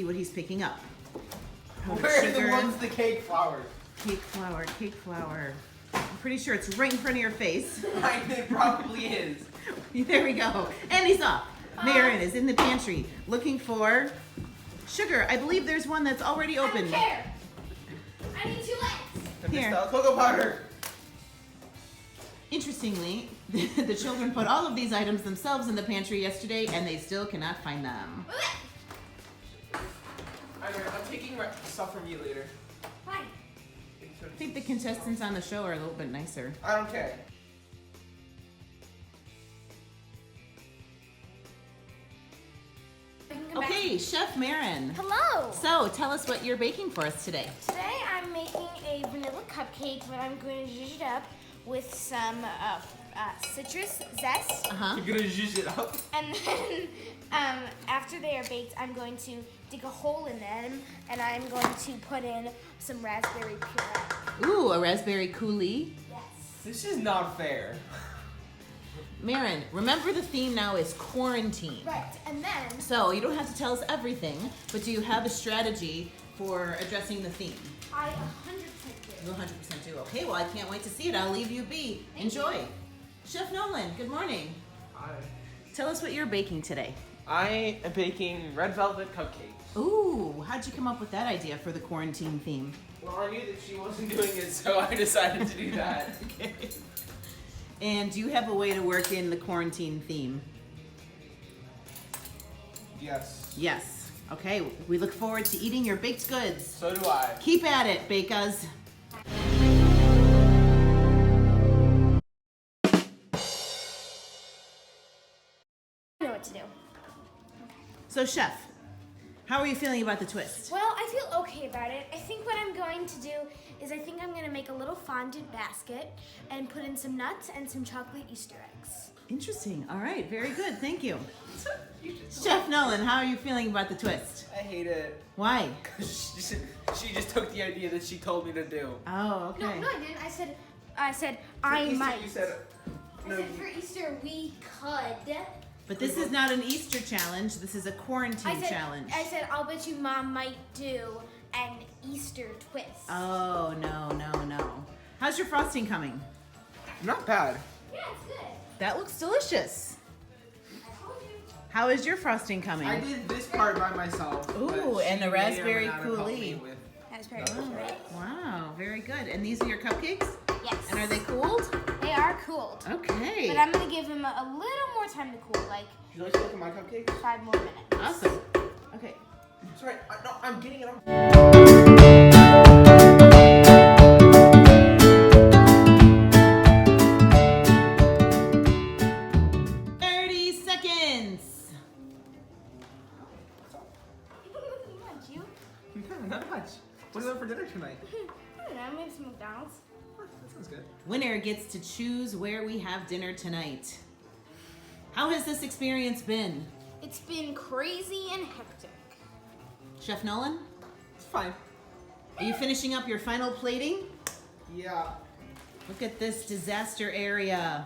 what he's picking up. Where are the ones, the cake flour? Cake flour, cake flour. I'm pretty sure it's right in front of your face. It probably is. There we go. And he's off. Marin is in the pantry looking for sugar. I believe there's one that's already open. I don't care. I need 2 eggs. Here. Cocoa powder. Interestingly, the children put all of these items themselves in the pantry yesterday and they still cannot find them. I'm taking stuff from you later. Fine. I think the contestants on the show are a little bit nicer. I don't care. Okay, Chef Marin. Hello. So, tell us what you're baking for us today. Today I'm making a vanilla cupcake, but I'm going to zhuzh it up with some citrus zest. You're gonna zhuzh it up? And then after they are baked, I'm going to dig a hole in them, and I'm going to put in some raspberry puree. Ooh, a raspberry coulis. Yes. This is not fair. Marin, remember the theme now is quarantine. Right, and then... So, you don't have to tell us everything, but do you have a strategy for addressing the theme? I 100% do. You 100% do. Okay, well, I can't wait to see it. I'll leave you be. Enjoy. Chef Nolan, good morning. Hi. Tell us what you're baking today. I am baking red velvet cupcakes. Ooh, how'd you come up with that idea for the quarantine theme? Well, I knew that she wasn't doing it, so I decided to do that. Okay. And do you have a way to work in the quarantine theme? Yes. Yes. Okay, we look forward to eating your baked goods. So do I. Keep at it, Bakas. I know what to do. So, Chef, how are you feeling about the twist? Well, I feel okay about it. I think what I'm going to do is I think I'm going to make a little fondant basket and put in some nuts and some chocolate Easter eggs. Interesting. All right, very good. Thank you. Chef Nolan, how are you feeling about the twist? I hate it. Why? She just took the idea that she told me to do. Oh, okay. No, I didn't. I said I Easter, might. You said, I said for Easter we could. But this is not an Easter challenge. This is a quarantine challenge. I said I'll bet you Mom might do an Easter twist. Oh, no. How's your frosting coming? Not bad. Yeah, it's good. That looks delicious. I told you. How is your frosting coming? I did this part by myself. Ooh, but and she the may or may raspberry not have helped me coulis. with That's very the other good. part. Wow, very good. And these are your cupcakes? Yes. And are they cooled? They are cooled. Okay. But I'm gonna give him a little more time to cool, like Would you like to look at my cupcakes? 5 more minutes. Awesome. Okay. Sorry, no, I'm getting it on. 30 seconds. You? Not much. What do you want for dinner tonight? I don't know, maybe some McDonald's. That sounds good. Winner gets to choose where we have dinner tonight. How has this experience been? It's been crazy and hectic. Chef Nolan, It's fine. are you finishing up your final plating? Yeah. Look at this disaster area.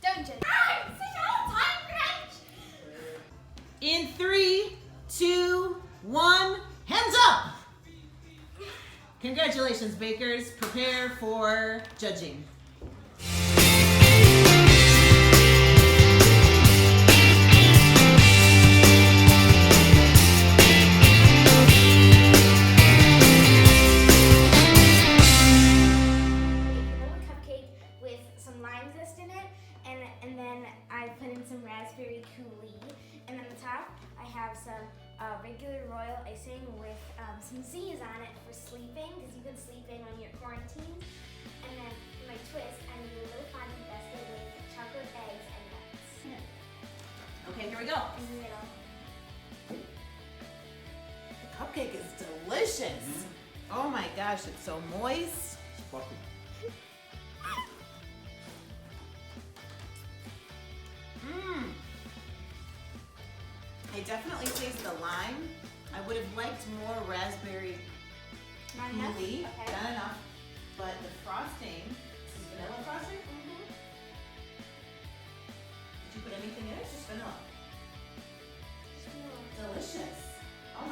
Don't judge. I'm such a time crunch. In 3, 2, 1, hands up! Congratulations, bakers. Prepare for judging. Cupcake with some lime zest in it, and then I put in some raspberry coulis, and on the top I have some regular royal icing with some Z's on it for sleeping, because you can sleep in when you're quarantined. And then for my twist, I made a little fondant basket with chocolate eggs and nuts Okay, here we go. in the middle. The cupcake is delicious. Oh my gosh, it's so moist. It's fluffy. I definitely taste the lime. I would have liked more raspberry Not enough? coulis. Okay. Not enough. But the frosting, this is vanilla frosting? Did you put anything in it? Just vanilla. Delicious. Oh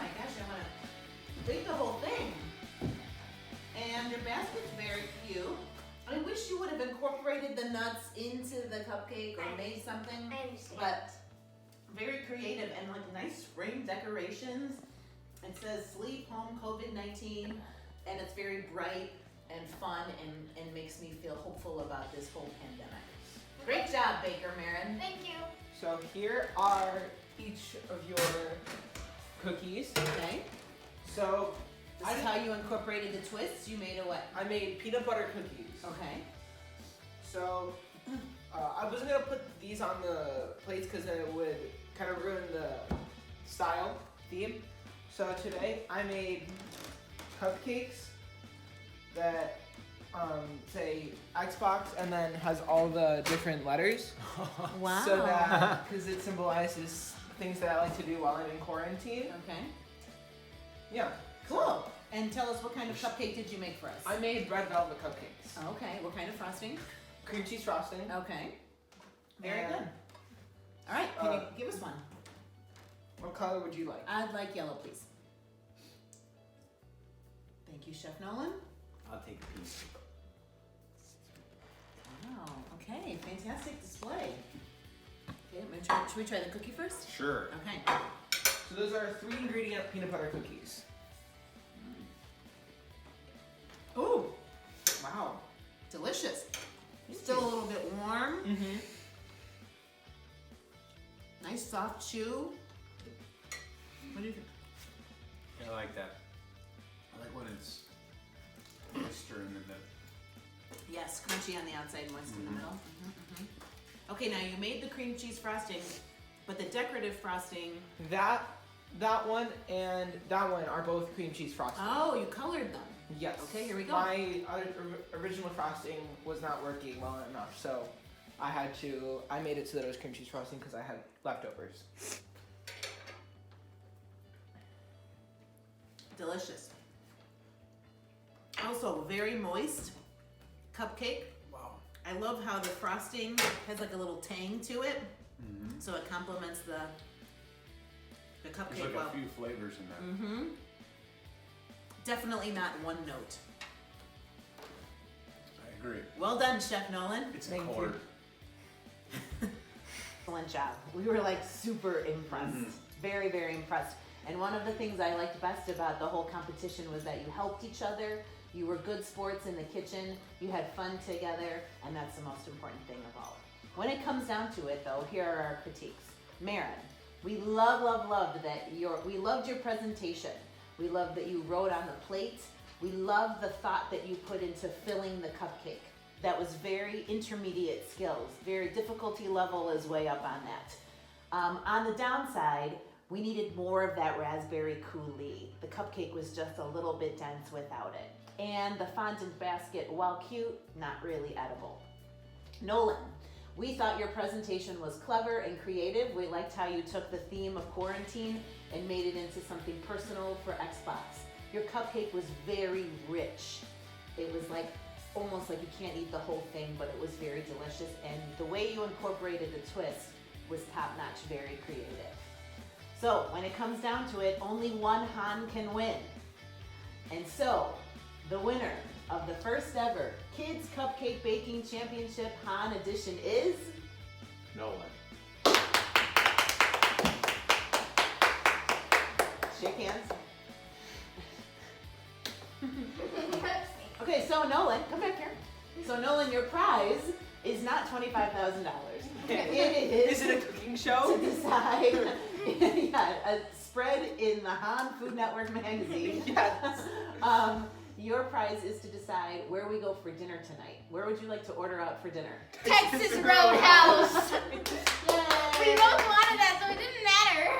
incorporated the nuts into the cupcake or made something. I understand. But very creative and like nice spring decorations. It says sleep home COVID-19 and it's very bright and fun and makes me feel hopeful about this whole pandemic. Great job, Baker Marin. Thank you. So here are each of your cookies. Okay. So This is how you incorporated the twists. You made a what? I made peanut butter cookies. Okay. So I wasn't gonna put these on the plates because it would kind of ruin the style theme. So today I made cupcakes that say Xbox and then has all the different letters. Wow. So that because it symbolizes things that I like to do while I'm in quarantine. Okay. Yeah. Cool. And tell us, what kind of cupcake did you make for us? I made red velvet cupcakes. Okay. What kind of frosting? Cream cheese frosting. Okay. Very And, good. All right. Can you give us one? What color would you like? I'd like yellow, please. Thank you, Chef Nolan. I'll take a piece. Wow. Okay. Fantastic display. Okay. I'm gonna try. Should we try the cookie first? Sure. Okay. So those are 3 ingredient peanut butter cookies. Ooh. Wow. Delicious. Still a little bit warm. Mm-hmm. Nice soft chew. What do you think? I like that. I like when it's moister in the Yes, crunchy on the outside, moist in the middle. Okay, now you made the cream cheese frosting, but the decorative frosting. That one and that one are both cream cheese frosting. Oh, you colored them. Yes. Okay, here we go. My original frosting was not working well enough, so I made it so that it was cream cheese frosting because I had leftovers. Delicious. Also, very moist cupcake. Wow. I love how the frosting has like a little tang to it, Mm-hmm. so it complements the There's cupcake like well. a few flavors in there. Mm-hmm. Definitely not one note. I agree. Well done, Chef Nolan. It's a Thank you. chord. Excellent job. We were like super impressed. Very, very impressed. And one of the things I liked best about the whole competition was that you helped each other. You were good sports in the kitchen. You had fun together. And that's the most important thing of all. When it comes down to it, though, here are our critiques. Marin, we loved your presentation. We loved that you wrote on the plate. We loved the thought that you put into filling the cupcake. That was very intermediate skills. Very difficulty level is way up on that. On the downside, we needed more of that raspberry coulis. The cupcake was just a little bit dense without it. And the fondant basket, while cute, not really edible. Nolan, we thought your presentation was clever and creative. We liked how you took the theme of quarantine and made it into something personal for Xbox. Your cupcake was very rich. It was like almost like you can't eat the whole thing, but it was very delicious. And the way you incorporated the twist was top-notch, very creative. So when it comes down to it, only one Han can win. And so the winner of the first ever Kids Cupcake Baking Championship Han edition is Nolan. Shake hands. Okay, so Nolan, come back here. So Nolan, your prize is not $25,000. It Is it a cooking show? to decide, yeah, a spread in the Han Food Network magazine. Yes. Your prize is to decide where we go for dinner tonight. Where would you like to order out for dinner? Texas Roadhouse. Yay! We both wanted that, so it didn't matter.